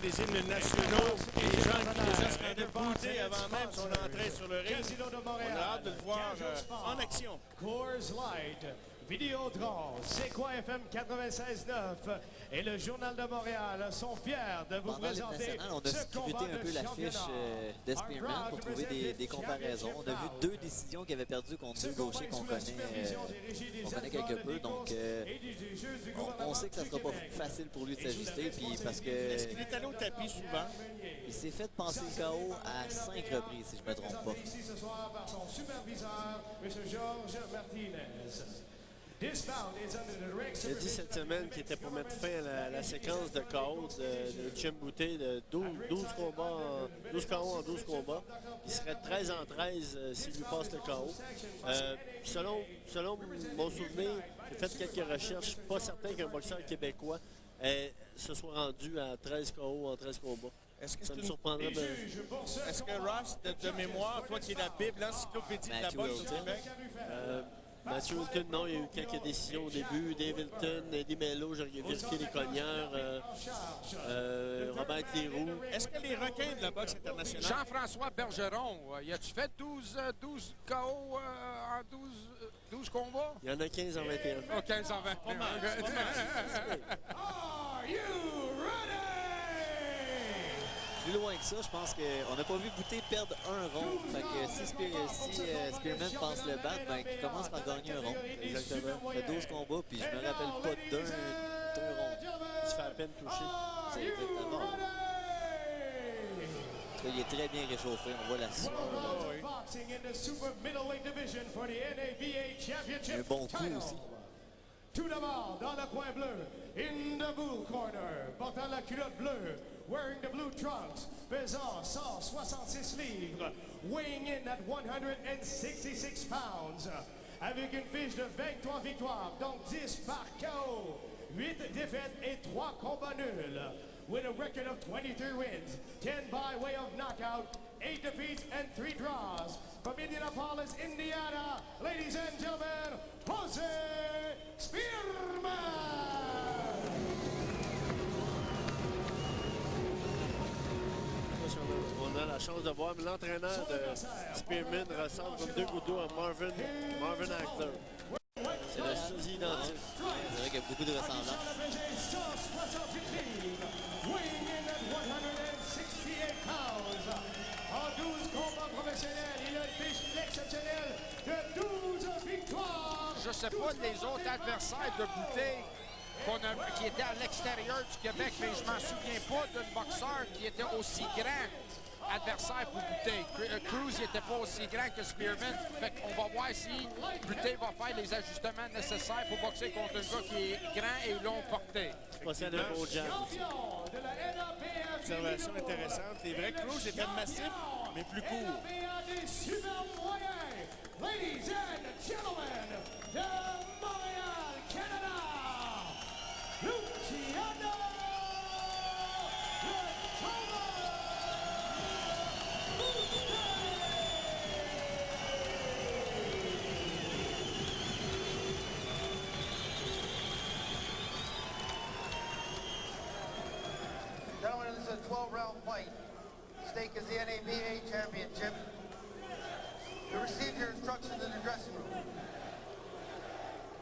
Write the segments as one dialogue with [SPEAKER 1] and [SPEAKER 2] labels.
[SPEAKER 1] les hymnes nationaux et les gens qui déjà se rendaient bouter avant même son entrée sur le ring. On a hâte de le voir en action.
[SPEAKER 2] Coors Light, Vidéotron, C'est quoi FM 96.9 et le Journal de Montréal sont fiers de vous présenter
[SPEAKER 3] on a scruté un peu la fiche de Spearman pour trouver des comparaisons. On a vu deux décisions qu'il avait perdues contre deux gauchers qu'on connaît quelque peu. Donc, on sait que ça ne sera pas facile pour lui de s'ajuster. Parce que
[SPEAKER 1] est-ce qu'il est allé au tapis souvent?
[SPEAKER 3] Il s'est fait passer le KO à 5 reprises, si je ne me trompe pas.
[SPEAKER 2] Ici ce soir par son superviseur, M. Georges Martinez.
[SPEAKER 4] Il a dit cette semaine qu'il était pour mettre fin à la séquence de KO de Jim Boutet de 12 KO en 12 combats. Il serait 13 en 13 s'il lui passe le KO. Selon mon souvenir, j'ai fait quelques recherches. Pas certain qu'un boxeur québécois se soit rendu à 13 KO en 13 combats. Ça me surprendrait.
[SPEAKER 1] Est-ce que Ross, de mémoire, toi qui es la Bible, l'encyclopédie de la boxe au Québec?
[SPEAKER 4] Matthew Hilton, non, il y a eu quelques décisions au début. Dave Hilton, Eddie Mello, j'ai vérifié les cogneurs. Robert Cléroux.
[SPEAKER 1] Est-ce que les requins de la boxe internationale...
[SPEAKER 5] Jean-François Bergeron, y a-tu fait 12 KO en 12 combats?
[SPEAKER 4] Il y en a 15 en 21.
[SPEAKER 5] Oh, 15 en 21.
[SPEAKER 2] Are you ready?
[SPEAKER 3] Plus loin que ça, je pense qu'on n'a pas vu Boutet perdre un rond. Fait que si Spearman pense le battre, ben, il commence par gagner un rond. Exactement. Il fait 12 combats, puis je me rappelle pas d'un rond.
[SPEAKER 4] Il se fait à peine toucher.
[SPEAKER 3] C'est exactement. Il est très bien réchauffé, on voit la suite. Un bon coup aussi.
[SPEAKER 2] Tout d'abord, dans le coin bleu, in the blue corner, portant la culotte bleue, wearing the blue trunks, pesant 166 livres, weighing in at 166 pounds, avec une fiche de 23 victoires, donc 10 par KO, 8 défaites et 3 combats nuls, with a record of 23 wins, 10 by way of knockout, 8 defeats and 3 draws. From Indianapolis, Indiana, ladies and gentlemen, Jose Spearman!
[SPEAKER 4] On a la chance de voir l'entraîneur de Spearman ressemble comme deux gouttes d'eau à Marvin Hagler. C'est le sosie identique.
[SPEAKER 3] C'est vrai qu'il y a beaucoup de ressemblances.
[SPEAKER 2] En 12 combats professionnels, il a une fiche exceptionnelle de 12 victoires.
[SPEAKER 5] Je ne sais pas les autres adversaires de Boutet qui étaient à l'extérieur du Québec, mais je m'en souviens pas d'un boxeur qui était aussi grand adversaire pour Boutet. Cruz n'était pas aussi grand que Spearman. Fait qu'on va voir si Boutet va faire les ajustements nécessaires pour boxer contre un gars qui est grand et long porté.
[SPEAKER 4] Possède un beau jab.
[SPEAKER 1] Observation intéressante. C'est vrai que Cruz était massif, mais plus court.
[SPEAKER 2] Ladies and gentlemen, de Montréal, Canada, Luciano
[SPEAKER 6] Gentlemen, this is a 12-round fight. Stake is the NABA Championship. You received your instructions in the dressing room.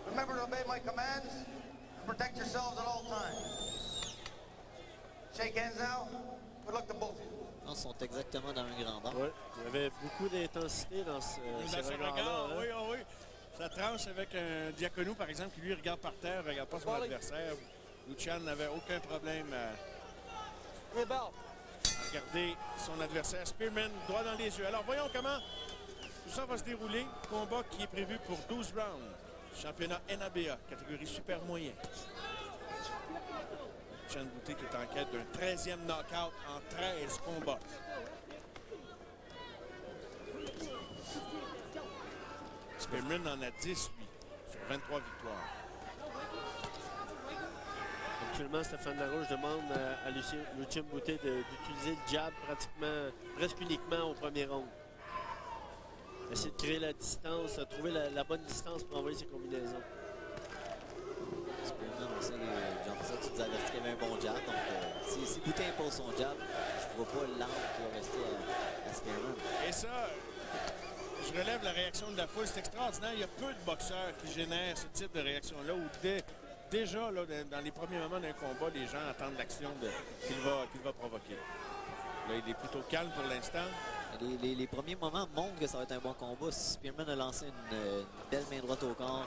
[SPEAKER 6] Remember to obey my commands and protect yourselves at all times. Shake hands now. Good luck to both of you.
[SPEAKER 3] Ils sont exactement dans un grand
[SPEAKER 4] Oui, il y avait beaucoup d'intensité dans ce regard-là.
[SPEAKER 1] Oui, oui, oui. Ça tranche avec un Diaconou, par exemple, qui lui regarde par terre, ne regarde pas son adversaire. Lucian n'avait aucun problème à regarder son adversaire. Spearman, droit dans les yeux. Alors, voyons comment tout ça va se dérouler. Combat qui est prévu pour 12 rounds. Championnat NABA, catégorie super moyen. Lucian Boutet qui est en quête d'un 13e knockout en 13 combats. Spearman en a 10, lui, sur 23 victoires.
[SPEAKER 4] Actuellement, Stéphane Larouche demande à Lucien Boutet d'utiliser le jab presque uniquement au premier round. Essayer de créer la distance, trouver la bonne distance pour envoyer ses combinaisons.
[SPEAKER 3] Spearman aussi, j'ai l'impression que tu nous avertis qu'il y avait un bon jab, donc Si Boutin impose son jab, je ne vois pas l'angle qui va rester à Spearman.
[SPEAKER 1] Et ça, je relève la réaction de la foule. C'est extraordinaire. Il y a peu de boxeurs qui génèrent ce type de réaction-là où déjà, là, dans les premiers moments d'un combat, les gens attendent l'action qu'il va provoquer. Là, il est plutôt calme pour l'instant.
[SPEAKER 3] Les premiers moments montrent que ça va être un bon combat. Spearman a lancé une belle main droite au corps.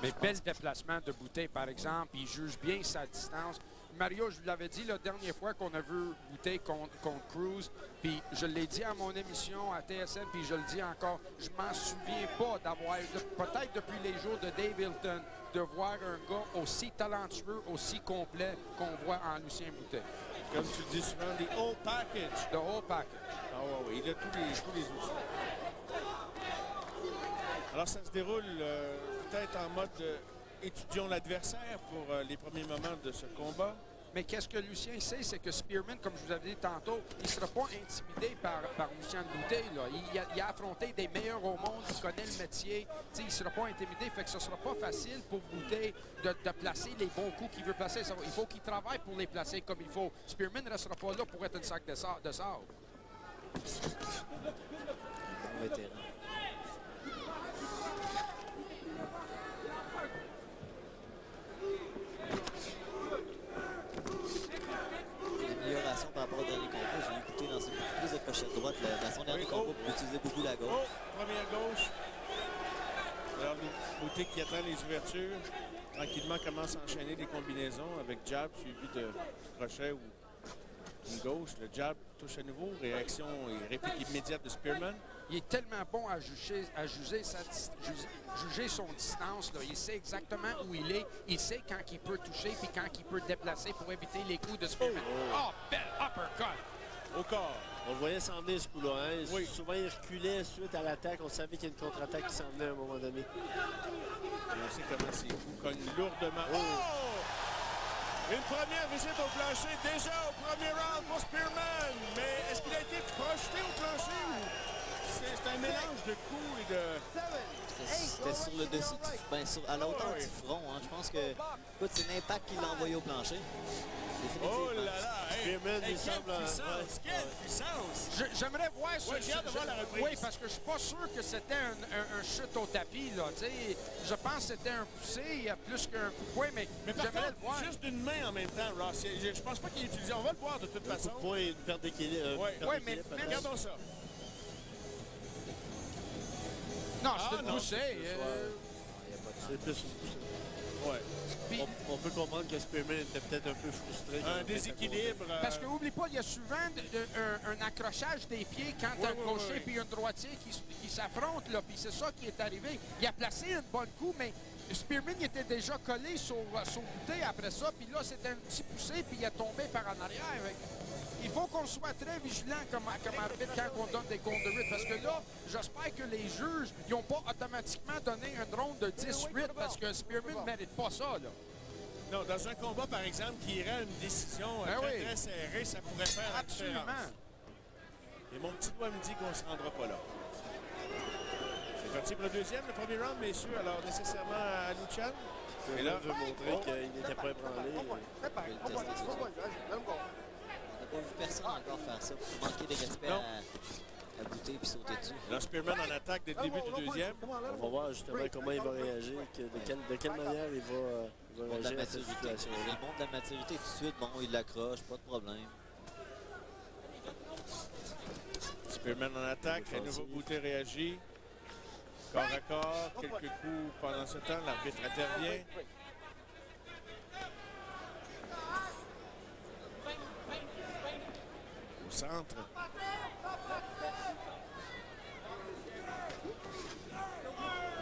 [SPEAKER 5] Mais bel déplacement de Boutin, par exemple. Il juge bien sa distance. Mario, je vous l'avais dit la dernière fois qu'on a vu Boutin contre Cruz, puis je l'ai dit à mon émission à TSN, puis je le dis encore, je m'en souviens pas d'avoir, peut-être depuis les jours de Dave Hilton, de voir un gars aussi talentueux, aussi complet qu'on voit en Lucien Boutin.
[SPEAKER 1] Comme tu le dis souvent, the whole package.
[SPEAKER 5] The whole package.
[SPEAKER 1] Ah oui, il a tous les outils. Alors, ça se déroule peut-être en mode étudions l'adversaire pour les premiers moments de ce combat.
[SPEAKER 5] Mais qu'est-ce que Lucien sait, c'est que Spearman, comme je vous avais dit tantôt, il ne sera pas intimidé par Lucien Boutin. Il a affronté des meilleurs au monde, il connaît le métier. Il ne sera pas intimidé, fait que ce ne sera pas facile pour Boutin de placer les bons coups qu'il veut placer. Il faut qu'il travaille pour les placer comme il faut. Spearman ne restera pas là pour être un sac de sable.
[SPEAKER 3] Vétéran. Amélioration par rapport au dernier combat. J'ai écouté dans beaucoup plus de crochets droite. Dans son dernier combat, il utilisait beaucoup la gauche.
[SPEAKER 1] Oh, première gauche. Alors, Boutin qui attend les ouvertures. Tranquillement commence à enchaîner des combinaisons avec jab suivi de crochet ou une gauche. Le jab touche à nouveau. Réaction et réplique immédiate de Spearman.
[SPEAKER 5] Il est tellement bon à juger son distance. Là. Il sait exactement où il est. Il sait quand il peut toucher puis quand il peut déplacer pour éviter les coups de Spearman. Oh, belle uppercut!
[SPEAKER 1] Au corps.
[SPEAKER 4] On le voyait s'en venir ce coup-là. Hein?
[SPEAKER 1] Oui.
[SPEAKER 4] Souvent, il reculait suite à l'attaque. On savait qu'il y a une contre-attaque qui s'en venait à un moment donné.
[SPEAKER 1] Et on sait comment ces coups cognent lourdement. Oh! Une première visite au plancher déjà au premier round pour Spearman. Mais est-ce qu'il a été projeté au plancher ou c'est un mélange de coups et de...
[SPEAKER 3] C'était sur le dessus, à la hauteur du front. Hein. Je pense que c'est l'impact qui l'a envoyé au plancher.
[SPEAKER 1] Oh là là! Hey,
[SPEAKER 4] Spearman, il semble...
[SPEAKER 1] Quelle puissance!
[SPEAKER 5] J'aimerais voir ça.
[SPEAKER 1] J'ai hâte de voir la reprise.
[SPEAKER 5] Oui, parce que je suis pas sûr que c'était un chute au tapis. Là, je pense que c'était un poussé plus qu'un coup de poing, mais
[SPEAKER 1] par
[SPEAKER 5] j'aimerais
[SPEAKER 1] contre,
[SPEAKER 5] le voir.
[SPEAKER 1] juste d'une main en même temps, Ross. Je pense pas qu'il est utilisé. On va le voir de toute façon.
[SPEAKER 4] Coup de poing et une perte d'équilibre.
[SPEAKER 1] Oui, mais regardons ça.
[SPEAKER 5] Non, c'est une poussée.
[SPEAKER 4] C'est plus une poussée.
[SPEAKER 1] Ouais.
[SPEAKER 4] On peut comprendre que Spearman était peut-être un peu frustré.
[SPEAKER 1] Un déséquilibre.
[SPEAKER 5] Parce que n'oublie pas, il y a souvent un accrochage des pieds quand un gaucher puis un droitier qui s'affrontent. Puis c'est ça qui est arrivé. Il a placé une bonne coup, mais Spearman il était déjà collé sur Boutin après ça. Puis là, c'était un petit poussé, puis il est tombé par en arrière. Il faut qu'on soit très vigilant comme arbitre quand on donne des comptes de 8. Parce que là, j'espère que les juges n'ont pas automatiquement donné un drone de 10-8 parce que Spearman ne mérite pas ça. Là.
[SPEAKER 1] Non, dans un combat, par exemple, qui irait à une décision très serrée, ça pourrait faire la différence. Et mon petit doigt me dit qu'on ne se rendra pas là. C'est parti pour le deuxième, le premier round, messieurs. Alors, nécessairement à Luchan.
[SPEAKER 4] Et là, veut montrer qu'il n'était pas ébranlé.
[SPEAKER 3] On n'a pas vu personne encore faire ça pour manquer de respect à Boutin et sauter dessus.
[SPEAKER 1] Là, Spearman en attaque dès le début du deuxième.
[SPEAKER 4] On va voir justement comment il va réagir, de quelle manière il va réagir à cette situation.
[SPEAKER 3] Il montre de la maturité tout de suite. Bon, il l'accroche, pas de problème.
[SPEAKER 1] Spearman en attaque, à nouveau Boutin réagit. Corps à corps, quelques coups pendant ce temps, l'arbitre intervient. Au centre.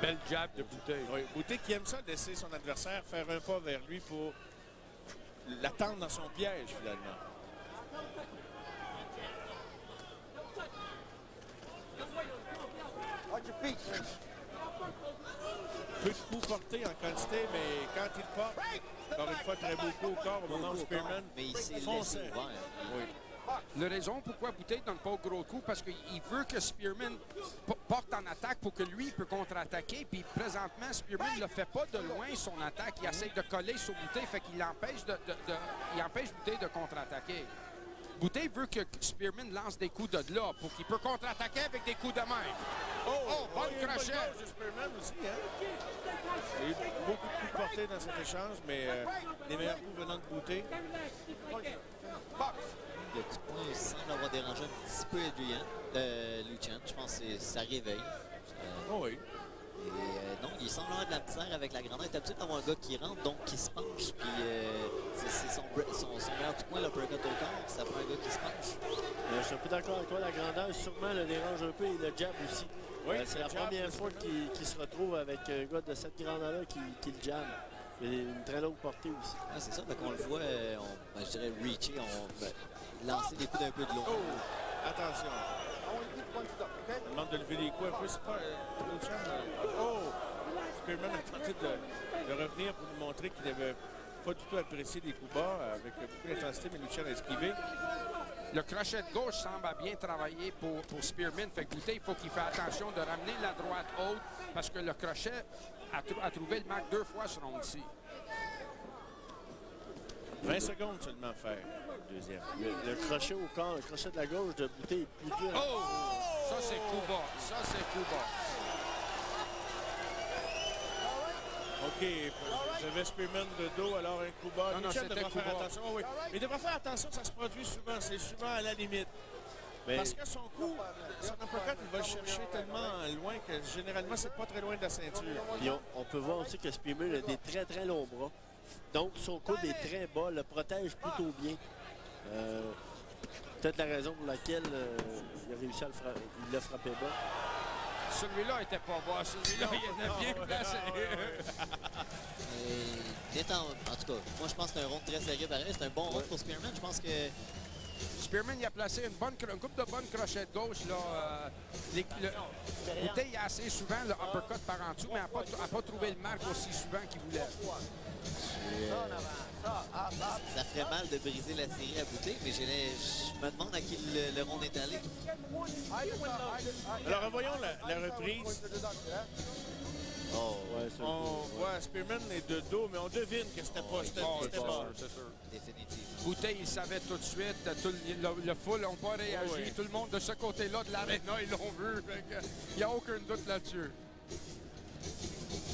[SPEAKER 5] Belle jab de Boutin.
[SPEAKER 1] Oui, Boutin qui aime ça, laisser son adversaire faire un pas vers lui pour l'attendre dans son piège, finalement. Peu de coups portés en quantité, mais quand il porte, encore une fois, très beau coup au corps au moment où Spearman
[SPEAKER 3] mais il s'est laissé
[SPEAKER 1] fonçait.
[SPEAKER 3] ouvert.
[SPEAKER 1] Oui.
[SPEAKER 5] La raison pourquoi Bouteille ne donne pas au gros coup, parce qu'il veut que Spearman porte en attaque pour que lui peut contre-attaquer. Puis présentement, Spearman ne fait pas de loin son attaque. Il essaie de coller sur Bouteille, fait qu'il empêche, il empêche Bouteille de contre-attaquer. Bouteille veut que Spearman lance des coups de là pour qu'il peut contre-attaquer avec des coups de main. Oh, bonne crochet!
[SPEAKER 1] De Spearman aussi, hein? Il y a eu beaucoup de coups portés dans cet échange, mais les meilleurs coups venant de Bouteille.
[SPEAKER 3] Le petit point semble avoir dérangé un petit peu Lucian. Je pense que ça réveille.
[SPEAKER 1] Oui.
[SPEAKER 3] Et non, il semble avoir de la misère avec la grandeur. Il est habitué d'avoir un gars qui rentre, donc qui se penche. Puis c'est son meilleur coup de poing, l'uppercut au corps. Ça prend un gars qui se penche.
[SPEAKER 4] Je suis un peu d'accord avec toi. La grandeur, sûrement, le dérange un peu. Et le jab aussi.
[SPEAKER 1] Oui,
[SPEAKER 4] c'est la première fois qu'il se retrouve avec un gars de cette grandeur-là qui le jamme. Il a une très longue portée aussi.
[SPEAKER 3] Ah, c'est ça, qu'on le voit, je dirais, reacher, lancer des coups d'un peu de long.
[SPEAKER 1] Oh, attention. On demande de lever les coups un peu. C'est pas Spearman a tenté de revenir pour nous montrer qu'il n'avait pas du tout apprécié des coups bas avec beaucoup d'intensité, mais Lucian a esquivé.
[SPEAKER 5] Le crochet de gauche semble bien travailler pour Spearman. Fait que Bouteille, il faut qu'il fasse attention de ramener la droite haute parce que le crochet a trouvé le marque 2 fois ce round-ci.
[SPEAKER 1] 20 secondes seulement à faire. Deuxième.
[SPEAKER 4] Le crochet au corps, le crochet de la gauche de Bouteille est plus dur.
[SPEAKER 5] Oh! Ça, c'est coup bas. Ça, c'est coup bas.
[SPEAKER 1] OK. J'avais Spearman de dos, alors un coup bas. Lucian devra faire attention. Oh, oui. Mais il devra faire attention, ça se produit souvent. C'est souvent à la limite. Mais... Parce que son coup, son uppercut, il va le chercher tellement loin que généralement, c'est pas très loin de la ceinture.
[SPEAKER 4] Puis on peut voir aussi que Spearman a des très, très longs bras. Donc, son coude est très bas, le protège plutôt bien. Peut-être la raison pour laquelle il a réussi à le frapper bas.
[SPEAKER 5] Celui-là n'était pas bas. Celui-là, il était bien placé.
[SPEAKER 3] En tout cas, moi, je pense que c'est un round très serré pareil. C'est un bon round pour Spearman. Je pense que...
[SPEAKER 5] Spearman, il a placé une coupe de bonnes crochets de gauche. Bouteille a assez souvent le uppercut par en dessous, mais n'a pas trouvé le marque aussi souvent qu'il voulait.
[SPEAKER 3] Ça ferait mal de briser la série à Bouteille, mais je me demande à qui le round est allé.
[SPEAKER 1] Alors, revoyons la reprise.
[SPEAKER 4] Oh, ouais,
[SPEAKER 1] on voit Spearman est de dos, mais on devine que c'était pas. C'était pas.
[SPEAKER 5] C'est sûr.
[SPEAKER 3] Définitivement.
[SPEAKER 5] Bouteille, il savait tout de suite. Le full n'a pas réagi. Oui. Tout le monde de ce côté-là de l'aréna, ils l'ont vu. Il n'y a aucun doute là-dessus.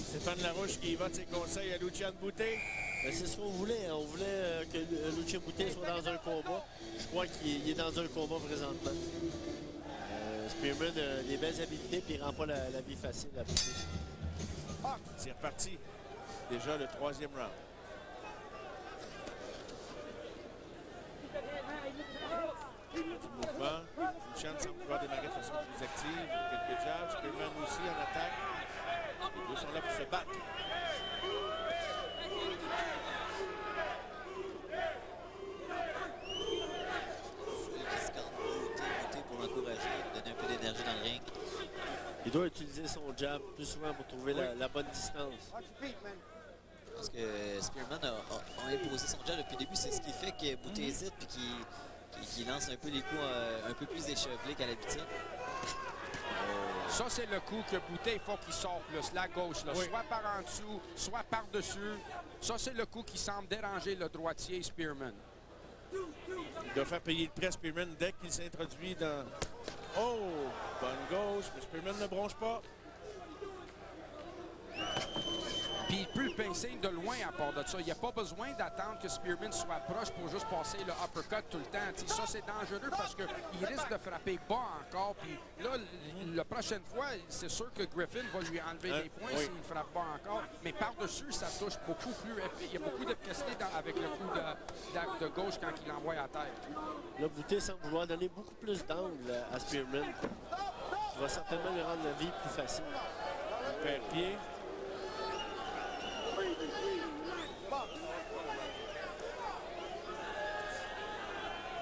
[SPEAKER 1] Stéphane Larouche qui va de ses conseils à Lucian Bouteille.
[SPEAKER 4] C'est ce qu'on voulait. On voulait que Lucian Bouteille soit dans un combat. Je crois qu'il est dans un combat présentement. Spearman a des belles habiletés et il ne rend pas la vie facile à Bouteille.
[SPEAKER 1] C'est reparti. Déjà le 3e round. Du mouvement. Lucian semble pouvoir démarrer de façon plus active. Quelques jabs. Spearman aussi en attaque. Les deux sont là pour se battre.
[SPEAKER 3] Celui qui se garde Bouteille pour l'encourager, donner un peu d'énergie dans le ring.
[SPEAKER 4] Il doit utiliser son jab plus souvent pour trouver la bonne distance.
[SPEAKER 3] Je pense que Spearman a imposé son jab depuis le début. C'est ce qui fait que Bouteille hésite et qu'il lance un peu les coups un peu plus échevelés qu'à l'habitude.
[SPEAKER 5] Ça, c'est le coup que Bouteille, il faut qu'il sorte plus, la gauche, là, soit par en dessous, soit par-dessus. Ça, c'est le coup qui semble déranger le droitier Spearman.
[SPEAKER 1] Il doit faire payer le prix à Spearman dès qu'il s'introduit dans... Oh! Bonne gauche, mais Spearman ne bronche pas.
[SPEAKER 5] Puis il peut le pincer de loin à part de ça. Il n'y a pas besoin d'attendre que Spearman soit proche pour juste passer le uppercut tout le temps. T'sais, ça, c'est dangereux parce qu'il risque de frapper bas encore. Puis là, la prochaine fois, c'est sûr que Griffin va lui enlever des points s'il frappe bas encore. Mais par-dessus, ça touche beaucoup plus. Il y a beaucoup d'efficacité avec le coup de gauche quand il l'envoie à terre.
[SPEAKER 4] Là, Bouteille semble vouloir donner beaucoup plus d'angle à Spearman. Ça va certainement lui rendre la vie plus facile.
[SPEAKER 1] Faire pied.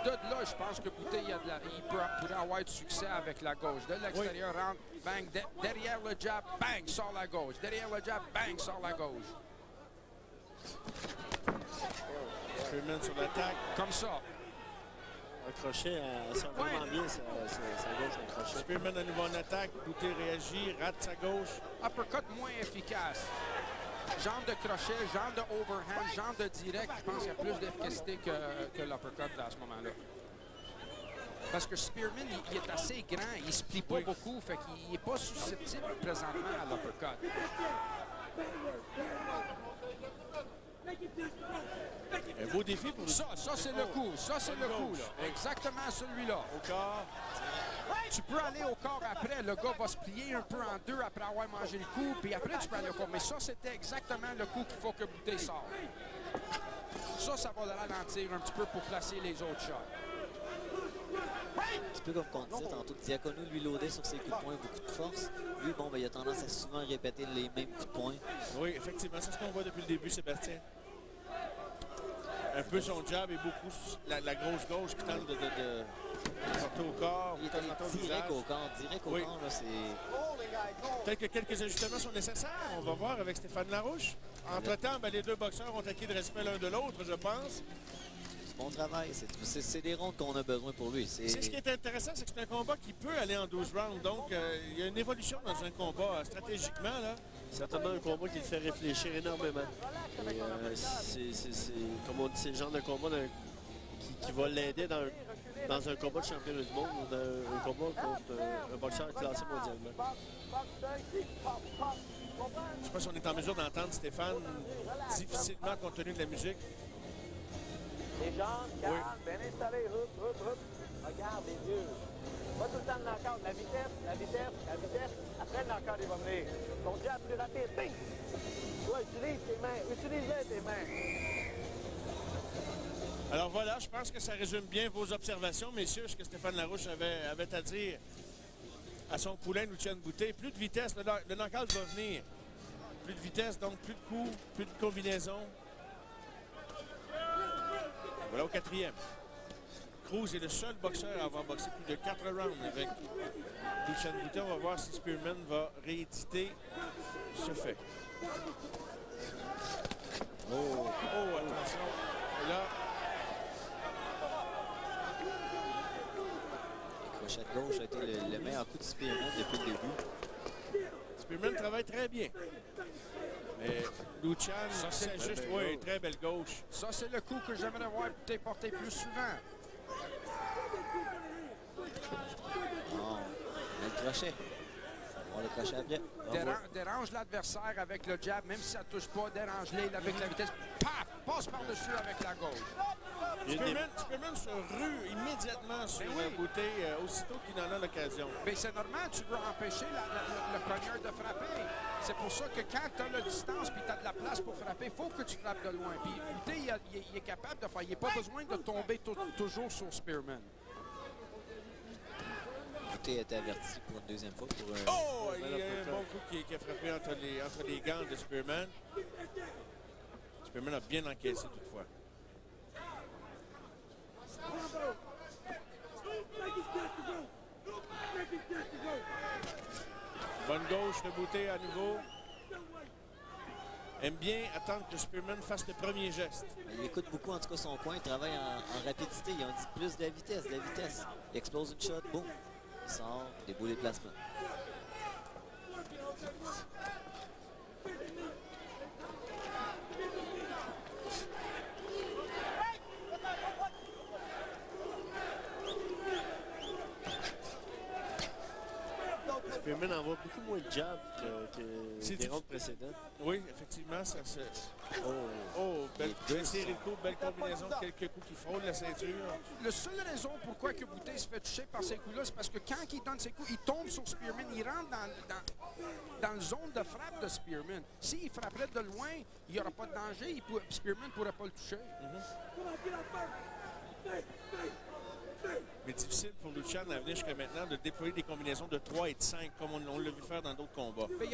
[SPEAKER 5] De là, je pense que Bouteille il pourrait avoir du succès avec la gauche. De l'extérieur, rentre, bang, derrière le jab, bang, sort la gauche. Derrière le jab, bang, sort la gauche.
[SPEAKER 1] Spearman sur l'attaque.
[SPEAKER 5] Comme ça.
[SPEAKER 4] Un crochet, elle sort vraiment bien sa gauche en crochet.
[SPEAKER 1] Spearman à nouveau en attaque. Boutet réagit, rate sa gauche.
[SPEAKER 5] Uppercut moins efficace. Genre de crochet, genre de overhand, genre de direct, je pense qu'il y a plus d'efficacité que l'uppercut à ce moment-là. Parce que Spearman, il est assez grand, il ne se plie pas beaucoup, fait qu'il n'est pas susceptible présentement à l'uppercut.
[SPEAKER 1] Un beau défi pour
[SPEAKER 5] ça c'est le coup. Ça, c'est le coup, là. Exactement celui-là.
[SPEAKER 1] Au corps.
[SPEAKER 5] Tu peux aller au corps après. Le gars va se plier un peu en deux après avoir mangé le coup, puis après, tu peux aller au corps. Mais ça, c'était exactement le coup qu'il faut que Boutet sorte. Ça va le ralentir un petit peu pour placer les autres shots.
[SPEAKER 3] Un petit peu comme on disait tantôt, Diacono lui loadait sur ses coups de poing beaucoup de force. Lui, bon, ben, il a tendance à souvent répéter les mêmes coups de poing.
[SPEAKER 1] Oui, effectivement, c'est ce qu'on voit depuis le début, Sébastien. Un peu son jab et beaucoup la grosse gauche qui tente de porter au corps.
[SPEAKER 3] Il est allé direct au corps. Direct au corps, là, c'est...
[SPEAKER 1] Peut-être que quelques ajustements sont nécessaires. On va voir avec Stéphane Larouche. Entre-temps, ben, les deux boxeurs ont acquis de respect l'un de l'autre, je pense.
[SPEAKER 3] Bon travail. C'est des rondes qu'on a besoin pour lui.
[SPEAKER 1] C'est ce qui est intéressant, c'est que c'est un combat qui peut aller en 12 rounds. Donc, il y a une évolution dans un combat stratégiquement. Là.
[SPEAKER 4] Certainement un combat qui le fait réfléchir énormément. C'est comme on dit, c'est le genre de combat qui va l'aider dans un combat de championnat du monde ou dans un combat contre un boxeur classé mondialement.
[SPEAKER 1] Je ne sais pas si on est en mesure d'entendre Stéphane difficilement compte tenu de la musique.
[SPEAKER 7] Les jambes, calme, bien installées, regarde les yeux. Pas tout le temps de knockout, la vitesse. Après le knockout, il va venir. Ton jab plus rapide, bing! Toi, utilise tes mains, utilise tes mains.
[SPEAKER 1] Alors voilà, je pense que ça résume bien vos observations, messieurs, ce que Stéphane Larouche avait à dire à son poulain Lucian Boutet. Plus de vitesse, le knockout va venir. Plus de vitesse, donc plus de coups, plus de combinaisons. Voilà au quatrième. Cruz est le seul boxeur à avoir boxé plus de 4 rounds avec Lucian Boutet. On va voir si Spearman va rééditer ce fait. Oh, attention. Et là,
[SPEAKER 3] le crochet de gauche a été le meilleur coup de Spearman depuis le début.
[SPEAKER 1] Spearman travaille très bien. Mais Lucian, c'est juste, oui, très belle gauche.
[SPEAKER 5] Ça, c'est le coup que j'aimerais voir Boutet porter plus souvent.
[SPEAKER 3] Bon, le crochet. On le crochet après.
[SPEAKER 5] Dérange l'adversaire avec le jab, même si ça ne touche pas, dérange-les avec la vitesse. Paf! Passe par-dessus avec la gauche.
[SPEAKER 1] Spearman se rue immédiatement sur Boutet aussitôt qu'il en a l'occasion.
[SPEAKER 5] Mais c'est normal, tu veux empêcher le cogneur de frapper. C'est pour ça que quand tu as la distance et tu as de la place pour frapper, il faut que tu frappes de loin. Puis Boutet, il est capable de faire. Il n'a pas besoin de tomber toujours sur Spearman.
[SPEAKER 3] Boutet a été averti pour une deuxième fois.
[SPEAKER 1] Il y a un bon coup qui a frappé entre les gants de Spearman. Spearman a bien encaissé toutefois. Bonne gauche de Boutet à nouveau. Aime bien attendre que Spearman fasse le premier geste.
[SPEAKER 3] Il écoute beaucoup en tout cas son coin, il travaille en rapidité. Il a dit plus de la vitesse, Il explose une shot, boum. Il sort, des beaux déplacements.
[SPEAKER 4] Spearman envoie beaucoup moins de jab que les rounds précédents.
[SPEAKER 1] Oui, effectivement, ça se... belle série de coups, belle combinaison, quelques coups qui frôlent la ceinture.
[SPEAKER 5] La seule raison pourquoi que Boutet se fait toucher par ces coups-là, c'est parce que quand il donne ses coups, il tombe sur Spearman, il rentre dans la zone de frappe de Spearman. S'il frapperait de loin, il n'y aura pas de danger, Spearman ne pourrait pas le toucher.
[SPEAKER 1] Mais difficile pour Lucian à venir jusqu'à maintenant de déployer des combinaisons de 3 et de 5 comme on l'a vu faire dans d'autres combats.
[SPEAKER 5] Mais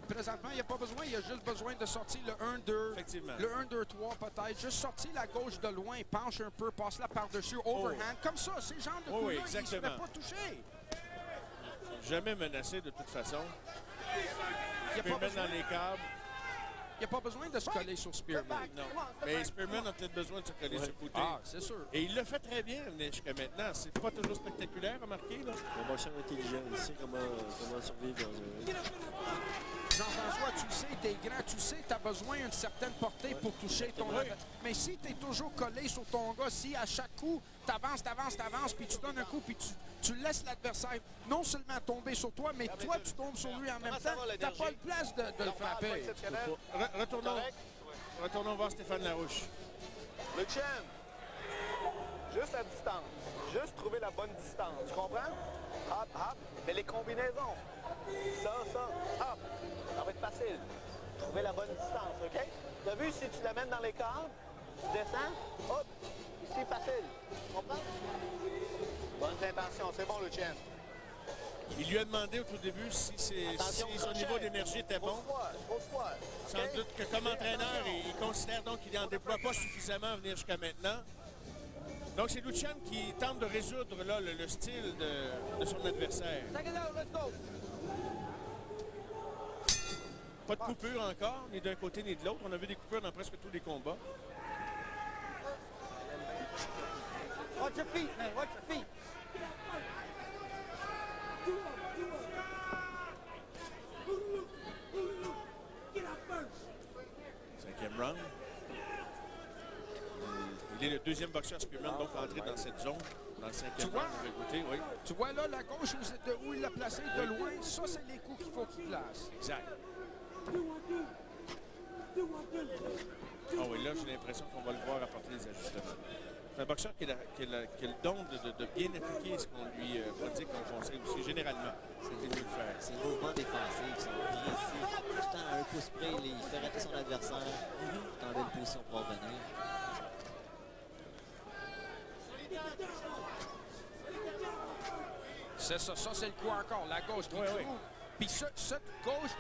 [SPEAKER 5] présentement, il n'y a pas besoin. Il a juste besoin de sortir le 1-2.
[SPEAKER 1] Effectivement.
[SPEAKER 5] Le 1-2-3 peut-être. Juste sortir la gauche de loin, penche un peu, passe la par-dessus, overhand. Comme ça, ces genres de coups-là, il ne se fait pas toucher.
[SPEAKER 1] Jamais menacé de toute façon.
[SPEAKER 5] Il peut
[SPEAKER 1] mettre dans les câbles.
[SPEAKER 5] n'y a pas besoin de se coller sur Spearman.
[SPEAKER 1] Non. Mais Spearman a peut-être besoin de se coller sur Boutet.
[SPEAKER 5] Ah, c'est sûr.
[SPEAKER 1] Et il le fait très bien jusqu'à maintenant. C'est pas toujours spectaculaire, remarquez. Là.
[SPEAKER 4] Un boxeur intelligent, il sait comment survivre dans un...
[SPEAKER 5] Jean-François, tu le sais, t'es grand, tu sais, t'as besoin d'une certaine portée pour toucher ton adversaire. Mais si t'es toujours collé sur ton gars, si à chaque coup, t'avances, puis tu donnes un coup, puis tu laisses l'adversaire non seulement tomber sur toi, mais toi, tu tombes sur lui en même temps, t'as pas le place de le frapper.
[SPEAKER 1] Retournons voir Stéphane Larouche.
[SPEAKER 7] Le Chen, juste la distance. Juste trouver la bonne distance. Tu comprends? Hop, hop. Mais les combinaisons. Ça, hop. Ça va être facile. Trouver la bonne distance, OK? Tu as vu, si tu l'amènes dans les cadres, tu descends, hop, ici, facile. Tu comprends? Bonnes intentions. C'est bon, le Chen.
[SPEAKER 1] Il lui a demandé au tout début si son niveau d'énergie était bon. Sans doute que comme entraîneur, il considère donc qu'il n'en déploie pas suffisamment à venir jusqu'à maintenant. Donc c'est Lucian qui tente de résoudre là, le style de son adversaire. Pas de coupure encore, ni d'un côté ni de l'autre. On a vu des coupures dans presque tous les combats.
[SPEAKER 6] Watch your feet, man. Watch your feet.
[SPEAKER 1] Cinquième round. Il est le deuxième boxeur Spearman, donc entré dans cette zone. Dans le cinquième round, on va écouter, oui.
[SPEAKER 5] Tu vois là, la gauche où il l'a placé de loin, ça, c'est les coups qu'il faut qu'il place.
[SPEAKER 1] Exact. Ah oui, là, j'ai l'impression qu'on va le voir apporter des ajustements. C'est un boxeur qui a le don de bien appliquer ce qu'on lui dit, qu'on conseille aussi, généralement. C'est de le faire.
[SPEAKER 3] C'est le mouvement défensif, son précis. Tout le temps à un pouce près, il fait rater son adversaire. Tout en belle position pour revenir.
[SPEAKER 5] C'est ça, c'est le coup encore, la gauche qui trouve. Puis cette gauche,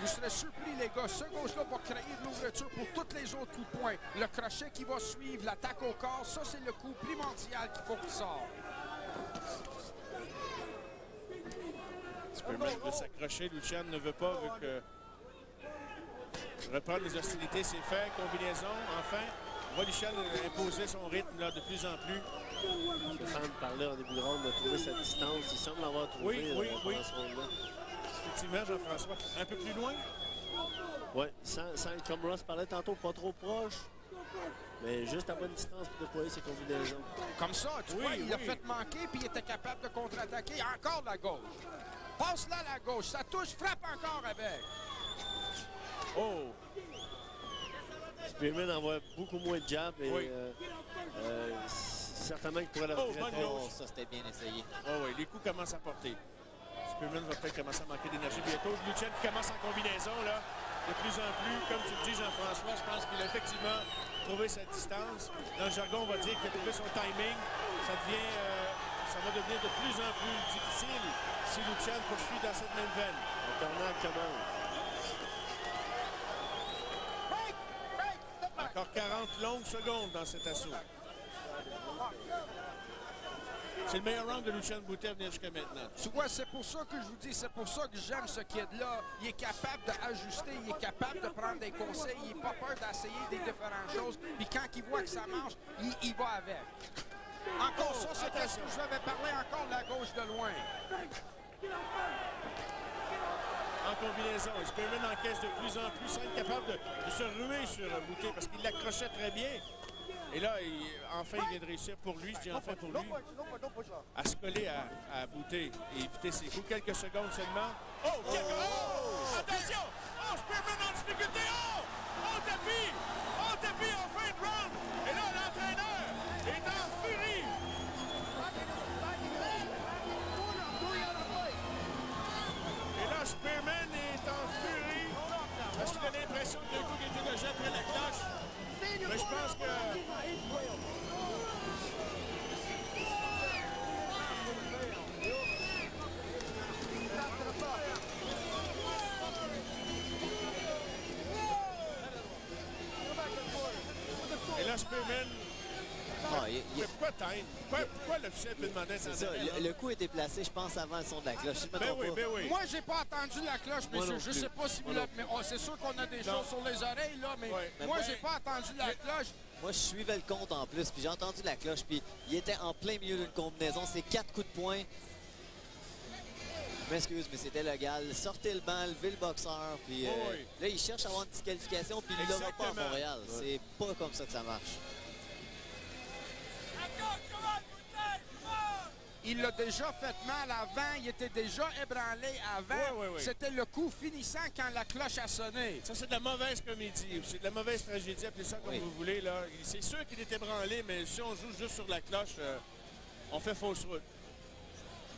[SPEAKER 5] vous serez surpris, les gars, ce gauche-là va créer de l'ouverture pour tous les autres coups de poing. Le crochet qui va suivre, l'attaque au corps, ça, c'est le coup primordial qu'il faut qu'il sorte.
[SPEAKER 1] Spearman veut s'accrocher, Lucian ne veut pas, vu que reprendre les hostilités, c'est fait. Combinaison, enfin. On voit Lucian imposer son rythme là, de plus en plus.
[SPEAKER 4] Stéphane parlait en début de ronde de trouver sa distance. Il semble l'avoir trouvé
[SPEAKER 1] oui.
[SPEAKER 4] dans ce ronde-là.
[SPEAKER 1] Effectivement, Jean-François. Un peu plus loin?
[SPEAKER 4] Oui, comme Ross parlait tantôt, pas trop proche, mais juste à bonne distance pour déployer ses combinaisons.
[SPEAKER 5] Comme ça, tu vois, il a fait manquer, puis il était capable de contre-attaquer. Encore la gauche. Passe-la la gauche, ça touche, frappe encore avec.
[SPEAKER 1] Oh!
[SPEAKER 4] Spearman envoie beaucoup moins de jab et certainement qu'il pourrait la regretter.
[SPEAKER 3] Oh, ça, c'était bien essayé.
[SPEAKER 1] Oh oui, les coups commencent à porter. Spearman va peut-être commencer à manquer d'énergie bientôt. Lucian qui commence en combinaison, là, de plus en plus. Comme tu le dis, Jean-François, je pense qu'il a effectivement trouvé sa distance. Dans le jargon, on va dire qu'il a trouvé son timing. Ça va devenir de plus en plus difficile si Lucian poursuit dans cette même veine.
[SPEAKER 4] Le tornade commence.
[SPEAKER 1] Encore 40 longues secondes dans cet assaut. C'est le meilleur round de Lucian Boutet à venir jusqu'à maintenant.
[SPEAKER 5] Tu vois, c'est pour ça que je vous dis, c'est pour ça que j'aime ce kid-là. Il est capable d'ajuster, il est capable de prendre des conseils, il n'a pas peur d'essayer des différentes choses. Puis quand il voit que ça marche, il va avec. Encore ça, c'est ce que je vais parler encore de la gauche de loin.
[SPEAKER 1] En combinaison. Spearman encaisse de plus en plus, sans être capable de se ruer sur Boutet parce qu'il l'accrochait très bien. Et là, enfin, il vient de réussir pour lui, je dis enfin pour lui, à se coller à Boutet et éviter ses coups. Quelques secondes seulement. Oh! Attention! Oh, Spearman en difficulté! Oh, tapis! Oh, tapis en fin de round! Et là, l'entraîneur est en furie! Et là, Spearman est en furie parce qu'il a l'impression que d'un coup, il était déjà après la cloche. Mais je pense que... Et là, Spearman pourquoi teindre? Pourquoi l'officiel peut demander ça?
[SPEAKER 3] C'est ça, le coup était placé, je pense, avant le son de la cloche. Si je me trompe pas.
[SPEAKER 5] Moi, j'ai pas entendu la cloche, messieurs. Je sais pas si vous l'avez... C'est sûr qu'on a des choses sur les oreilles, là, mais moi, j'ai pas entendu la cloche.
[SPEAKER 3] Moi, je suivais le compte en plus, puis j'ai entendu la cloche, puis il était en plein milieu d'une combinaison. C'est 4 coups de poing. Je m'excuse, mais c'était légal. Sortez le banc, levez le boxeur, puis là, il cherche à avoir une disqualification, puis il ne l'aura pas à Montréal. C'est pas comme ça que ça marche.
[SPEAKER 5] Il l'a déjà fait mal avant, il était déjà ébranlé avant. C'était le coup finissant quand la cloche a sonné.
[SPEAKER 1] Ça, c'est de la mauvaise comédie. C'est de la mauvaise tragédie, appelez ça comme vous voulez. C'est sûr qu'il est ébranlé, mais si on joue juste sur la cloche, on fait fausse route.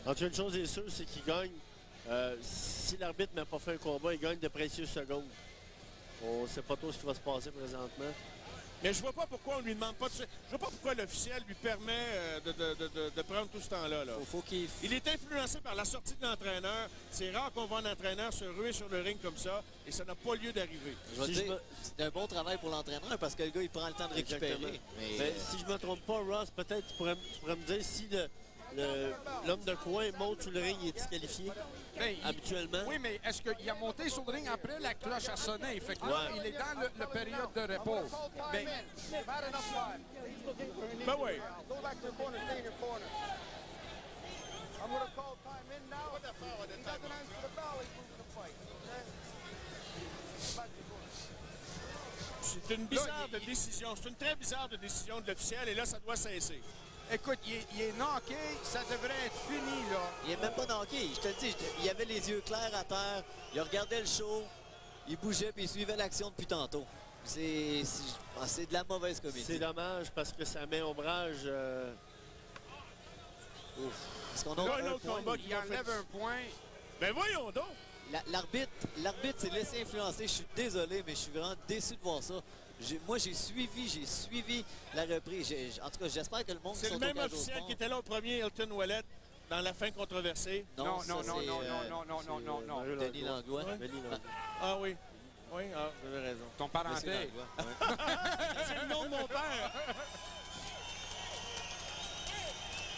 [SPEAKER 4] En tout cas, une chose est sûre, c'est qu'il gagne. Si l'arbitre n'a pas fait un combat, il gagne de précieuses secondes. On ne sait pas trop ce qui va se passer présentement.
[SPEAKER 1] Mais je vois pas pourquoi on lui demande pas de... Je vois pas pourquoi l'officiel lui permet de prendre tout ce temps-là. Il est influencé par la sortie de l'entraîneur. C'est rare qu'on voit un entraîneur se ruer sur le ring comme ça et ça n'a pas lieu d'arriver.
[SPEAKER 3] C'est un bon travail pour l'entraîneur parce que le gars, il prend le temps de récupérer.
[SPEAKER 4] Mais si je me trompe pas, Ross, peut-être tu pourrais me dire si l'homme de coin monte sur le ring, il est disqualifié habituellement.
[SPEAKER 5] Oui, mais est-ce qu'il a monté sur le ring après la cloche a sonné? Fait que là, il est dans le période de repos. Mais...
[SPEAKER 1] Ben oui. C'est une bizarre décision. C'est une très bizarre décision de l'officiel et là, ça doit cesser.
[SPEAKER 5] Écoute, il est knocké, ça devrait être fini, là.
[SPEAKER 3] Il est même pas knocké. Je te le dis, il avait les yeux clairs à terre. Il regardait le show. Il bougeait puis il suivait l'action depuis tantôt. C'est de la mauvaise comédie.
[SPEAKER 4] C'est dommage parce que ça met ombrage.
[SPEAKER 3] Est-ce qu'on a
[SPEAKER 1] un autre combat
[SPEAKER 5] qui enlève un point?
[SPEAKER 1] Ben voyons donc!
[SPEAKER 3] L'arbitre s'est laissé influencer. Je suis désolé, mais je suis vraiment déçu de voir ça. Moi, j'ai suivi la reprise. En tout cas, j'espère que le monde...
[SPEAKER 1] C'est le même officiel qui était là au premier, Hilton Ouellet, dans la fin controversée.
[SPEAKER 5] Non.
[SPEAKER 3] Denis Langlois.
[SPEAKER 1] Ah oui. Oui, vous avez raison.
[SPEAKER 5] Ton parenté.
[SPEAKER 1] C'est le nom de mon père.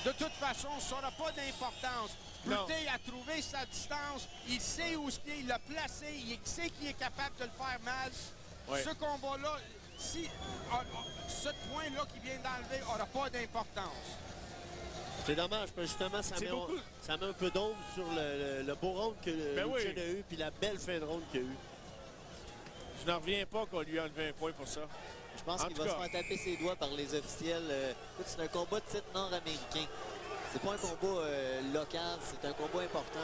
[SPEAKER 5] De toute façon, ça n'aura pas d'importance. Boutet a trouvé sa distance. Il sait où il l'a placé. Il sait qu'il est capable de le faire mal. Ouais. Ce combat-là, ce point-là qu'il vient d'enlever n'aura pas d'importance.
[SPEAKER 4] C'est dommage, parce que justement, ça met un peu d'ombre sur le beau round que Lucien a eu, puis la belle fin de round qu'il a eu.
[SPEAKER 1] Je n'en reviens pas qu'on lui a enlevé un point pour ça.
[SPEAKER 3] Je pense qu'il va se faire taper ses doigts par les officiels. C'est un combat de titre nord-américain. C'est pas un combat local, c'est un combat important.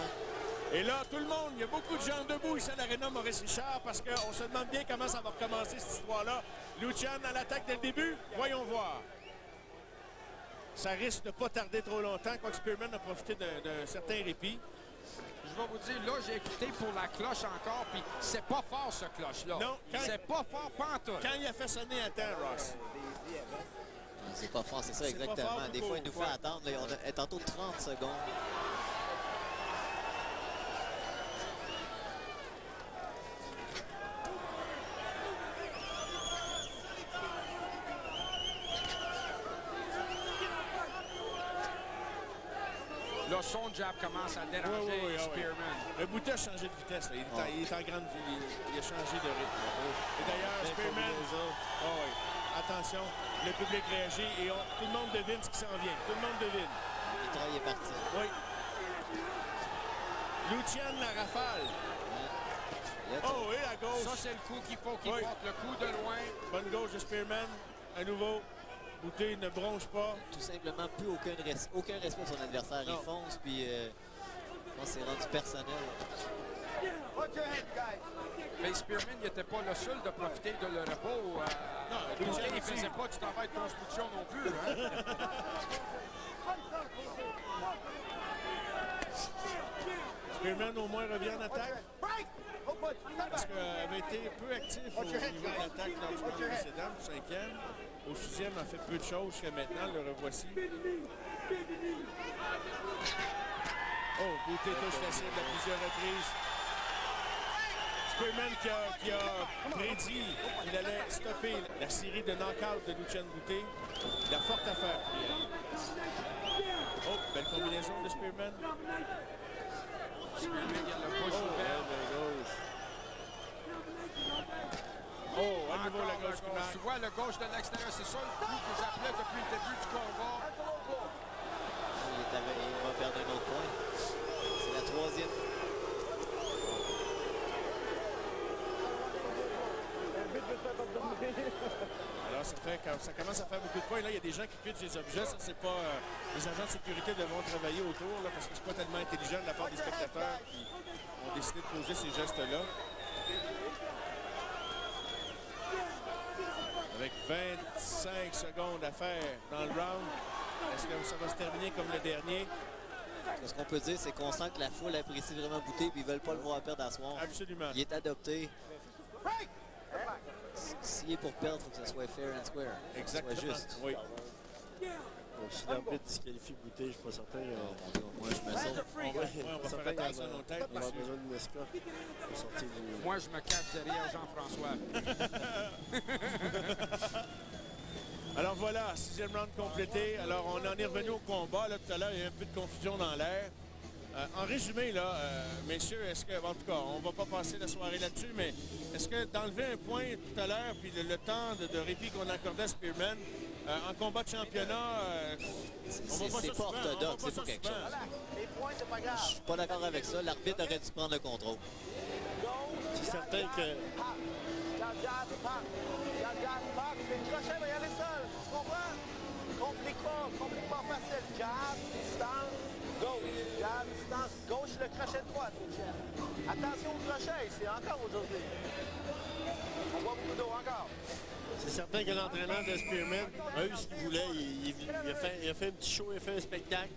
[SPEAKER 1] Et là, tout le monde, il y a beaucoup de gens debout ici à l'Arena Maurice Richard parce qu'on se demande bien comment ça va recommencer cette histoire-là. Lucian à l'attaque dès le début, voyons voir. Ça risque de ne pas tarder trop longtemps, quoique Spearman a profité d'un certain répit.
[SPEAKER 5] Je vais vous dire, là, j'ai écouté pour la cloche encore, puis c'est pas fort, ce cloche-là.
[SPEAKER 1] Non,
[SPEAKER 5] c'est pas fort, pantoute.
[SPEAKER 1] Quand il a fait sonner à temps, Ross.
[SPEAKER 3] C'est pas fort, c'est ça, exactement. Des fois, il nous fait attendre. Là, on a tantôt 30 secondes.
[SPEAKER 5] Le son de jab commence à déranger Spearman.
[SPEAKER 1] Le Boutet a changé de vitesse. Là. Il est en grande vie. Il a changé de rythme. Et d'ailleurs, Spearman... Attention, le public réagit et tout le monde devine ce qui s'en vient. Tout le monde devine.
[SPEAKER 3] Le travail est parti.
[SPEAKER 1] Oui. Lucian, la rafale. Oh, et à gauche.
[SPEAKER 5] Ça, c'est le coup qu'il faut qu'il porte. Le coup de loin.
[SPEAKER 1] Bonne gauche de Spearman. À nouveau. Boutet ne bronche pas.
[SPEAKER 3] Tout simplement, plus aucun respect pour son adversaire. Non. Il fonce, puis je pense que c'est rendu personnel.
[SPEAKER 5] Mais Spearman n'était pas le seul de profiter de le repos.
[SPEAKER 1] Non,
[SPEAKER 5] il ne faisait pas du travail de construction non plus. Hein?
[SPEAKER 1] Spearman au moins revient en attaque. Parce qu'il avait été peu actif au niveau de l'attaque dans le round précédent, au 5e. Au 6e, a fait peu de choses jusqu'à maintenant. Le revoici. Oh, Boutet touche la cible à plusieurs reprises. Spearman qui a pris prédit qu'il allait stopper la série de knock-out de Lucian Boutet. Il a fort à faire pour y arriver. Oh, belle combinaison de Spearman.
[SPEAKER 5] Spearman, il y a le push ouvert.
[SPEAKER 1] Oh, à nouveau la gauche qui
[SPEAKER 5] Tu
[SPEAKER 1] marque.
[SPEAKER 5] vois le gauche de l'extérieur, c'est ça le coup que j'appelais depuis le début du combat.
[SPEAKER 3] Il va perdre un autre point. C'est la troisième.
[SPEAKER 1] Alors, ça commence à faire beaucoup de points. Là, il y a des gens qui pitchent des objets. Ça, c'est pas... les agents de sécurité devront travailler autour, là, parce que c'est pas tellement intelligent de la part des spectateurs qui ont décidé de poser ces gestes-là. Avec 25 secondes à faire dans le round, est-ce que ça va se terminer comme le dernier?
[SPEAKER 3] Ce qu'on peut dire, c'est qu'on sent que la foule apprécie vraiment Boutet et ils veulent pas le voir perdre à soir.
[SPEAKER 1] Absolument.
[SPEAKER 3] Il est adopté. S'il est pour perdre, il faut que ce soit fair and square.
[SPEAKER 1] Exactement.
[SPEAKER 3] Soit juste.
[SPEAKER 1] Oui.
[SPEAKER 4] Donc, si l'arbitre disqualifie Boutet, je ne suis pas certain.
[SPEAKER 3] Moi, je me sens.
[SPEAKER 1] On va faire attention à nos têtes,
[SPEAKER 4] On va avoir
[SPEAKER 1] monsieur.
[SPEAKER 4] besoin d'une escorte pour sortir du...
[SPEAKER 5] Moi, je me cache derrière Jean-François.
[SPEAKER 1] Alors voilà, 6e round complété. Alors on en est revenu au combat. Là, tout à l'heure, il y a eu un peu de confusion dans l'air. En résumé, là, messieurs, est-ce que, en tout cas, on ne va pas passer la soirée là-dessus, mais est-ce que d'enlever un point tout à l'heure, puis le temps de répit qu'on accordait à Spearman, en combat de championnat,
[SPEAKER 3] C'est pas orthodoxe, c'est pas quelque chose. Je suis pas d'accord avec ça. L'arbitre aurait dû prendre le contrôle.
[SPEAKER 4] C'est certain que...
[SPEAKER 7] Le crochet va y aller seul. Tu comprends? Complique pas facile. Jab, distance, gauche. Jab, distance, gauche, le crochet droite. Attention au crochet, c'est encore aujourd'hui. On voit beaucoup d'eau encore.
[SPEAKER 4] C'est certain que l'entraîneur de Spearman a eu ce qu'il voulait. Il a fait un petit show, il a fait un spectacle.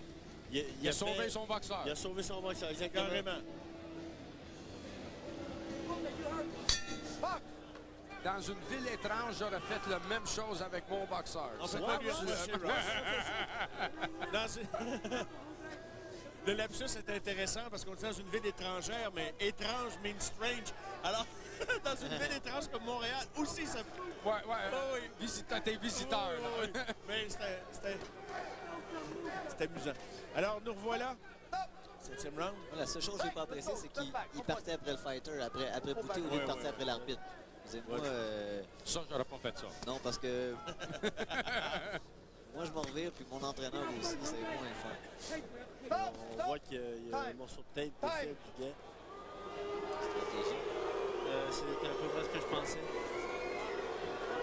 [SPEAKER 5] Il a sauvé son boxeur.
[SPEAKER 4] Il a sauvé son boxeur, exactement.
[SPEAKER 1] carrément.
[SPEAKER 5] Dans une ville étrange, j'aurais fait la même chose avec mon boxeur.
[SPEAKER 1] En fait, pas lui, monsieur Ross. Le lapsus est intéressant parce qu'on est dans une ville étrangère, mais étrange means strange. Alors, dans une ville étrange comme Montréal, aussi ça...
[SPEAKER 5] Ouais.
[SPEAKER 1] oui.
[SPEAKER 5] Tes visiteurs.
[SPEAKER 1] Oui. Mais c'était amusant. Alors, nous revoilà. 7e round.
[SPEAKER 3] La seule chose que j'ai pas apprécié, c'est qu'il partait après le fighter, après Boutet, au lieu de partir après l'arbitre. Moi,
[SPEAKER 5] Ça, j'aurais pas fait ça.
[SPEAKER 3] non, parce que moi, je m'en revire, puis mon entraîneur aussi, c'est moins le fun.
[SPEAKER 4] On voit qu'il y a un morceau de tête défait du gars.
[SPEAKER 3] Stratégie.
[SPEAKER 4] C'est un peu près ce que je pensais.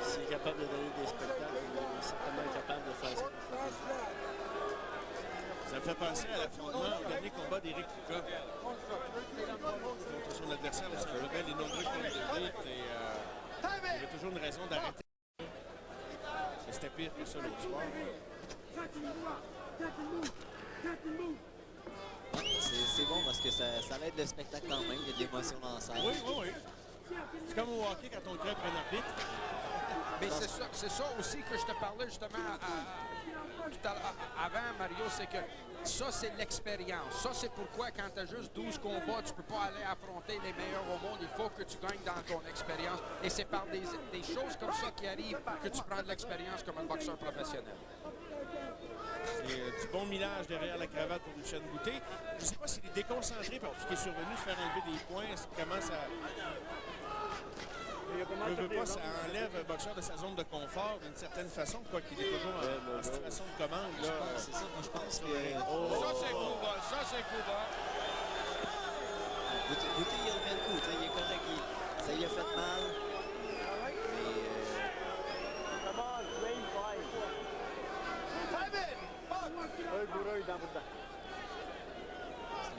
[SPEAKER 4] S'il est capable de donner des spectacles, il est certainement capable de faire ça.
[SPEAKER 1] Ça me fait penser à l'affrontement au dernier combat d'Éric Lucas contre son adversaire au Centre Bell, les nombreux comptes de vite et il y avait toujours une raison d'arrêter. Mais c'était pire que ça l'autre soir.
[SPEAKER 3] C'est bon parce que ça aide le spectacle quand même, il y a de l'émotion dans la salle.
[SPEAKER 1] Oui. C'est comme au hockey quand on crée un arbitre.
[SPEAKER 5] Mais c'est ça aussi que je te parlais justement avant, Mario, c'est que ça, c'est l'expérience. Ça, c'est pourquoi quand tu as juste 12 combats, tu ne peux pas aller affronter les meilleurs au monde. Il faut que tu gagnes dans ton expérience. Et c'est par des choses comme ça qui arrivent que tu prends de l'expérience comme un boxeur professionnel.
[SPEAKER 1] C'est du bon millage derrière la cravate pour Lucian Boutet. Je ne sais pas s'il est déconcentré par tout ce qui est survenu, se faire enlever des points. Est-ce qu'il commence à... ça enlève un boxeur de sa zone de confort d'une certaine façon, quoi qu'il est toujours en situation de commande.
[SPEAKER 3] C'est ça, moi je pense que...
[SPEAKER 5] Ça, c'est Cuba. Ça, c'est Cuba.
[SPEAKER 3] Boutet, il remet le coup, il est correct. Ça y a fait mal. Mais...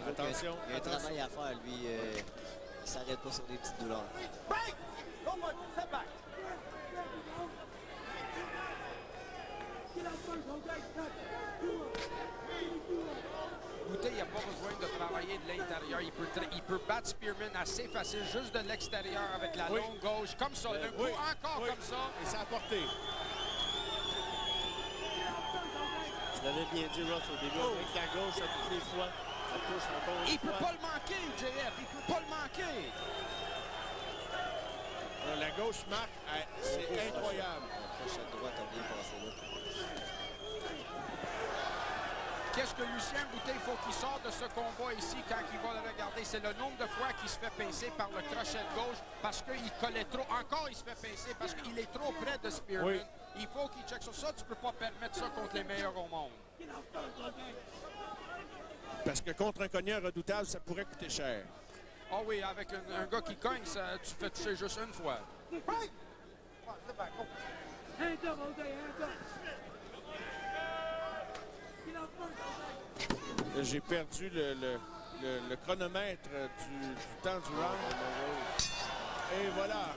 [SPEAKER 1] Attention.
[SPEAKER 3] Il y a un travail à faire, lui. Il s'arrête pas sur des petites douleurs.
[SPEAKER 5] Boutet, il n'a pas besoin de travailler de l'intérieur. Il peut battre Spearman assez facile, juste de l'extérieur avec la longue gauche, comme ça. Un coup encore comme ça.
[SPEAKER 1] Et ça a porté.
[SPEAKER 4] Tu l'avais bien dit, Ross, au début, avec la gauche, à toutes les fois. Ça touche encore une
[SPEAKER 5] Il ne peut
[SPEAKER 4] fois.
[SPEAKER 5] pas le manquer, JF. Il ne peut pas le manquer.
[SPEAKER 1] Alors, la gauche marque, c'est incroyable.
[SPEAKER 3] La crochet droite a bien passé là.
[SPEAKER 5] Qu'est-ce que Lucien Boutet, il faut qu'il sorte de ce combat ici quand il va le regarder? C'est le nombre de fois qu'il se fait pincer par le crochet de gauche parce qu'il collait trop. Encore, il se fait pincer parce qu'il est trop près de Spearman.
[SPEAKER 1] Oui.
[SPEAKER 5] Il faut qu'il check sur ça. Tu ne peux pas permettre ça contre les meilleurs au monde.
[SPEAKER 1] Parce que contre un cogneur redoutable, ça pourrait coûter cher.
[SPEAKER 5] Ah oui, avec un gars qui cogne, ça, tu fais toucher juste une fois.
[SPEAKER 1] J'ai perdu le chronomètre du temps du round. Et voilà.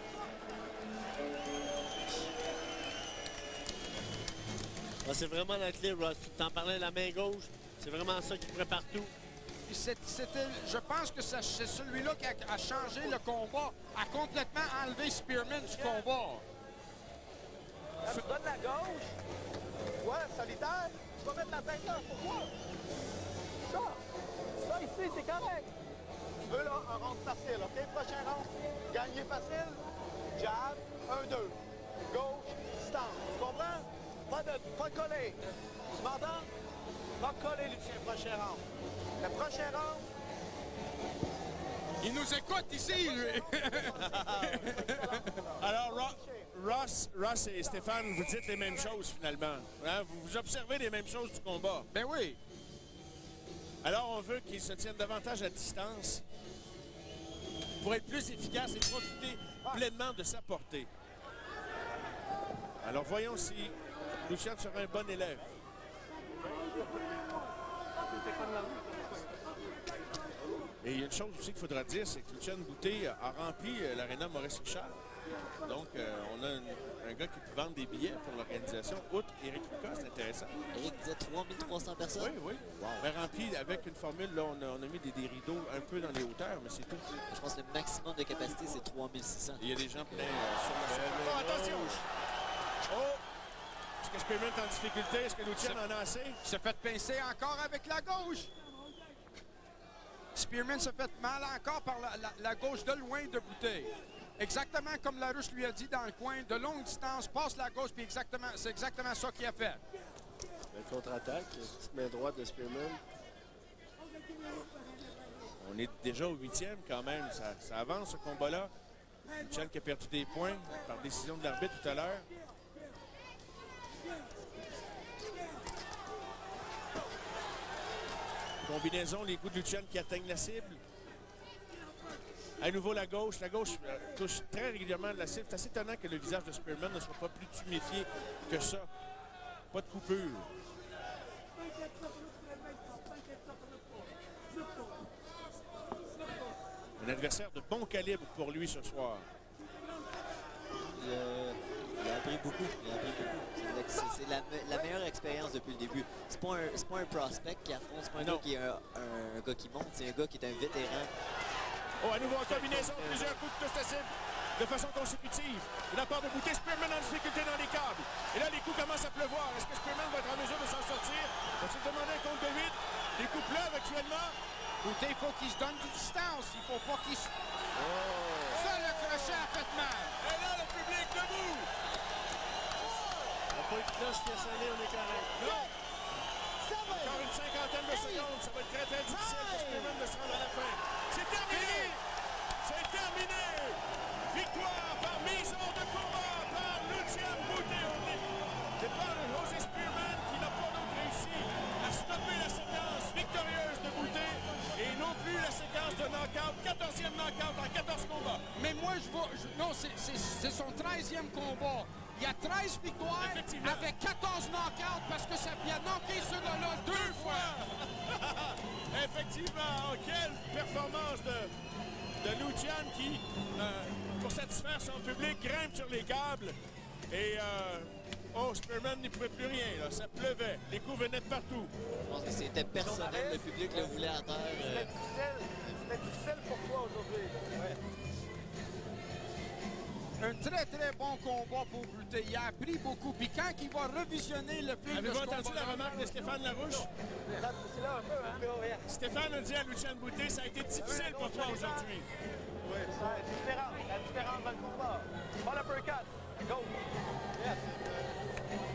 [SPEAKER 4] Ah, c'est vraiment la clé, Ross. Tu t'en parlais, la main gauche. C'est vraiment ça qui prépare tout.
[SPEAKER 5] Je pense que c'est celui-là qui a changé le combat, a complètement enlevé Spearman du combat.
[SPEAKER 7] Tu donnes la gauche. Ouais, solitaire. Tu vas mettre la tête là. Pourquoi? Ça ici, c'est correct. Tu veux là, un round facile, OK? Prochain round, gagner facile. Jab, 1-2. Gauche, stance. Tu comprends? Pas de coller. Tu m'entends? Pas coller, Lucien, prochain round. Le prochain round.
[SPEAKER 5] Il nous écoute ici, lui.
[SPEAKER 1] Alors, Ross et Stéphane, vous dites les mêmes choses, finalement. Hein? Vous observez les mêmes choses du combat.
[SPEAKER 5] Ben oui.
[SPEAKER 1] Alors, on veut qu'ils se tiennent davantage à distance pour être plus efficace et profiter pleinement de sa portée. Alors, voyons si Lucien sera un bon élève. Et il y a une chose aussi qu'il faudra dire, c'est que Lucien Boutet a rempli l'aréna Maurice Richard. Donc, on a un gars qui peut vendre des billets pour l'organisation. Outre Éric Lucas, c'est intéressant.
[SPEAKER 3] Éric disait 3300 personnes?
[SPEAKER 1] Oui, oui. Wow. Mais rempli avec une formule, là, on a mis des rideaux un peu dans les hauteurs, mais c'est tout.
[SPEAKER 3] Je pense que le maximum de capacité, c'est 3600.
[SPEAKER 1] Il y a des gens pleins sur la surface. Oh, attention! Oh! Est-ce que Spearman est en difficulté? Est-ce que Lucien en a assez?
[SPEAKER 5] Il s'est fait pincer encore avec la gauche. Spearman se fait mal encore par la gauche de loin de Boutet. Exactement comme Larouche lui a dit dans le coin, de longue distance, passe la gauche, puis c'est exactement ça qu'il a fait.
[SPEAKER 4] Le contre-attaque, petite main droite de Spearman.
[SPEAKER 1] On est déjà au 8e quand même. Ça avance ce combat-là. Lucien qui a perdu des points par décision de l'arbitre tout à l'heure. Combinaison, les coups de Lucien qui atteignent la cible. À nouveau la gauche. La gauche touche très régulièrement la cible. C'est assez étonnant que le visage de Spearman ne soit pas plus tuméfié que ça. Pas de coupure. Un adversaire de bon calibre pour lui ce soir.
[SPEAKER 3] Il a appris beaucoup. C'est la meilleure expérience depuis le début. C'est pas un prospect qui affronte, c'est pas un gars qui est un gars qui monte, c'est un gars qui est un vétéran.
[SPEAKER 1] Oh, à nouveau en combinaison, plusieurs coups de touche la cible de façon consécutive. De la part de Boutet, Spearman en difficulté dans les câbles. Et là, les coups commencent à pleuvoir. Est-ce que Spearman va être en mesure de s'en sortir? Va-t-il demander un compte de 8? Les coups pleuvent actuellement.
[SPEAKER 5] Boutet, il faut qu'il se donne du distance. Il faut pas qu'il se... Ça, le crochet a fait mal.
[SPEAKER 1] Et là, le public debout.
[SPEAKER 4] Il n'y a pas eu de cloche qui a sonné, on est correct.
[SPEAKER 1] Non. Encore une cinquantaine de secondes. Ça va être très, très difficile pour Spearman de se rendre à la fin. C'est terminé. C'est terminé. Victoire par mise hors de combat par Lucien Boutet. C'est pas José Spearman qui n'a pas donc réussi à stopper la séquence victorieuse de Boutet et non plus la séquence de knockout, 14e knockout en 14 combats.
[SPEAKER 5] Mais moi, non, c'est son 13e combat. Il y a 13 victoires avec 14 knockouts parce que ça vient knocker ce gars-là 2 fois.
[SPEAKER 1] Effectivement, quelle performance de Lucien qui, pour satisfaire son public, grimpe sur les câbles. Et Spearman n'y pouvait plus rien. Là. Ça pleuvait. Les coups venaient de partout.
[SPEAKER 3] Je pense que c'était personnel. Le public le voulait à terre.
[SPEAKER 7] C'était difficile pour toi aujourd'hui. Ouais.
[SPEAKER 5] Un très, très bon combat pour Boutet. Il a appris beaucoup. Puis quand il va revisionner le film de ce
[SPEAKER 1] Avez-vous entendu la remarque de Stéphane Larouche?
[SPEAKER 7] C'est là un peu, hein?
[SPEAKER 1] Stéphane a dit à Lucien Boutet, ça a été difficile pour toi aujourd'hui.
[SPEAKER 7] Oui. C'est ça, la différence dans le combat. Pas l'uppercut. Go. Yes.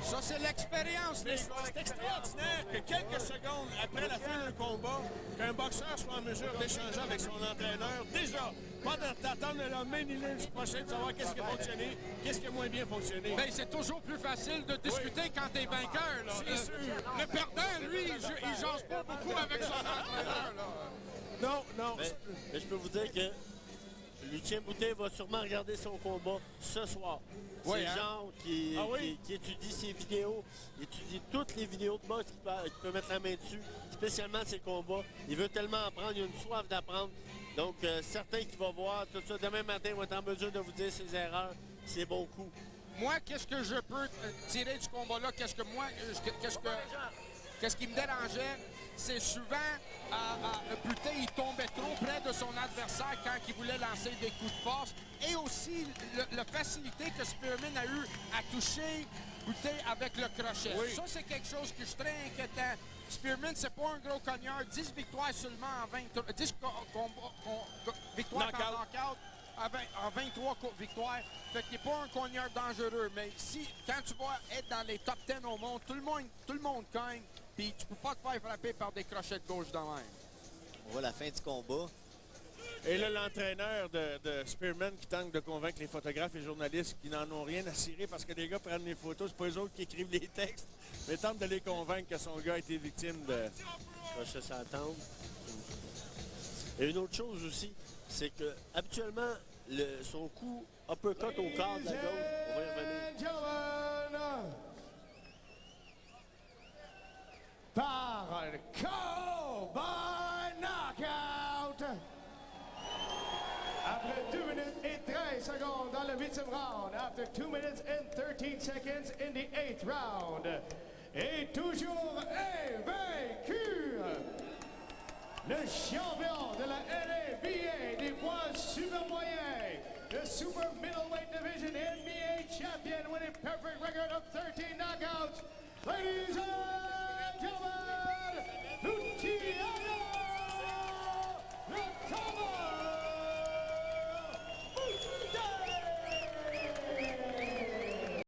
[SPEAKER 5] Ça, c'est l'expérience.
[SPEAKER 1] Mais c'est extraordinaire que quelques secondes après la fin d'un combat, qu'un boxeur soit en mesure d'échanger avec son entraîneur, déjà, pas d'attendre le lendemain ni lundi prochain de savoir qu'est-ce qui a fonctionné, qu'est-ce qui a moins bien fonctionné.
[SPEAKER 5] Ben, c'est toujours plus facile de discuter quand t'es vainqueur. Là.
[SPEAKER 1] C'est sûr.
[SPEAKER 5] Le perdant, lui, il jase pas beaucoup avec son entraîneur. Là.
[SPEAKER 1] Non.
[SPEAKER 4] Mais je peux vous dire que Lucien Boutet va sûrement regarder son combat ce soir.
[SPEAKER 5] Oui,
[SPEAKER 4] C'est
[SPEAKER 5] hein?
[SPEAKER 4] Jean qui étudie ses vidéos, il étudie toutes les vidéos de boxe qu'il peut mettre la main dessus, spécialement ses combats. Il veut tellement apprendre, il a une soif d'apprendre. Donc, certain qu'il va voir tout ça. Demain matin, il va être en mesure de vous dire ses erreurs, ses bons coups.
[SPEAKER 5] Moi, qu'est-ce que je peux tirer du combat-là? Qu'est-ce qui me dérangeait? C'est souvent, Boutet, il tombait trop près de son adversaire quand il voulait lancer des coups de force. Et aussi, la facilité que Spearman a eu à toucher Boutet avec le crochet.
[SPEAKER 1] Oui.
[SPEAKER 5] Ça, c'est quelque chose que je suis très inquiétant. Spearman, c'est pas un gros cogneur. 10 victoires seulement en 23... 10 victoires en knockout en 23 victoires. Fait qu'il n'est pas un cogneur dangereux. Mais si, quand tu vas être dans les top 10 au monde, tout le monde cogne. Puis tu peux pas te faire frapper par des crochets de gauche de même.
[SPEAKER 3] On voit la fin du combat.
[SPEAKER 1] Et là, l'entraîneur de Spearman qui tente de convaincre les photographes et journalistes qui n'en ont rien à cirer parce que les gars prennent les photos, c'est pas eux autres qui écrivent les textes, mais tente de les convaincre que son gars a été victime de...
[SPEAKER 4] Je s'attendre. Et une autre chose aussi, c'est que habituellement, son coup uppercut au corps de la gauche, on va y revenir.
[SPEAKER 2] Par KO by knockout. Après 2 minutes et 13 secondes dans le 8e round. After 2 minutes and 13 seconds in the 8th round. Et toujours invaincu, le champion de la NABA des poids super moyens, the super middleweight division NBA champion with a perfect record of 13 knockouts. Ladies and gentlemen,